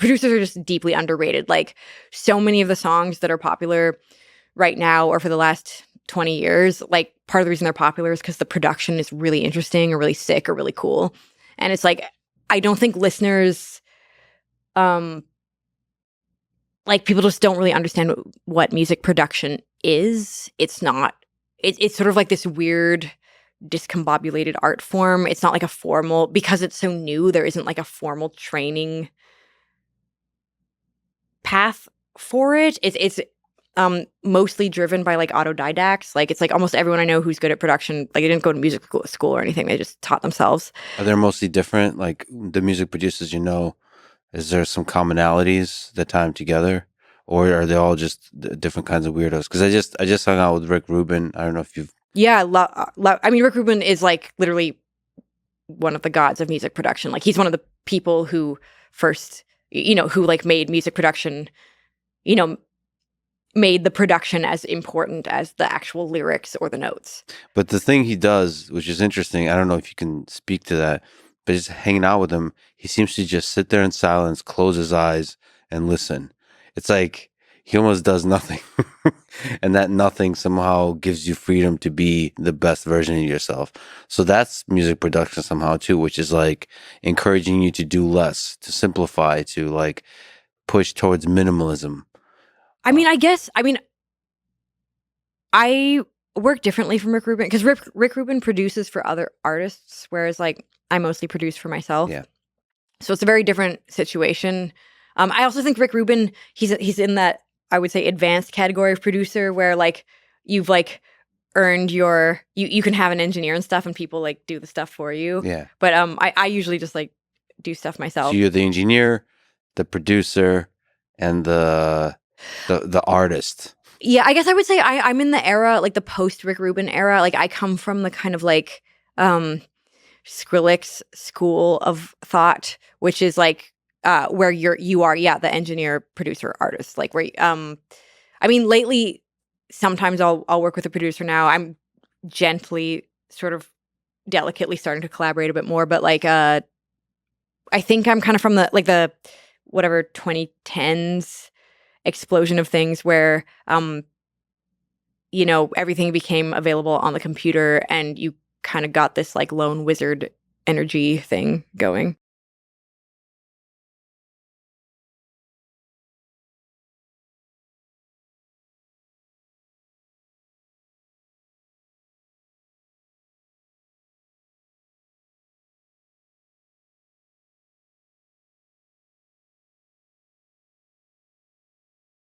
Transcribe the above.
producers are just deeply underrated. Like, so many of the songs that are popular right now or for the last 20 years, like, part of the reason they're popular is because the production is really interesting or really sick or really cool. And it's like, I don't think listeners, like, people just don't really understand what music production is. It's not, it's sort of like this weird discombobulated art form. It's not like a formal, because it's so new, there isn't like a formal training path for it. It's mostly driven by like autodidacts. Like, it's like almost everyone I know who's good at production, like, they didn't go to music school or anything. They just taught themselves. Are they mostly different? Like the music producers, is there some commonalities that tie them together, or are they all just different kinds of weirdos? Because I just hung out with Rick Rubin. I don't know if you've. Yeah, I mean, Rick Rubin is like literally one of the gods of music production. Like, he's one of the people who first, who like made music production, made the production as important as the actual lyrics or the notes. But the thing he does, which is interesting, I don't know if you can speak to that, but just hanging out with him, he seems to just sit there in silence, close his eyes, and listen. It's like he almost does nothing. And that nothing somehow gives you freedom to be the best version of yourself. So that's music production somehow too, which is like encouraging you to do less, to simplify, to like push towards minimalism. I mean, I work differently from Rick Rubin because Rick Rubin produces for other artists, whereas like I mostly produce for myself. Yeah. So it's a very different situation. I also think Rick Rubin, he's in that, I would say, advanced category of producer where like you've like earned your, you can have an engineer and stuff and people like do the stuff for you. Yeah. But I usually just like do stuff myself. So you're the engineer, the producer, and the artist. Yeah, I guess I would say I'm in the era, like the post Rick Rubin era. Like, I come from the kind of like Skrillex school of thought, which is like where you are the engineer, producer, artist. Like, where I mean, lately sometimes I'll work with a producer now. I'm gently, sort of delicately starting to collaborate a bit more, but like I think I'm kind of from the whatever 2010s explosion of things where everything became available on the computer and you kind of got this like lone wizard energy thing going.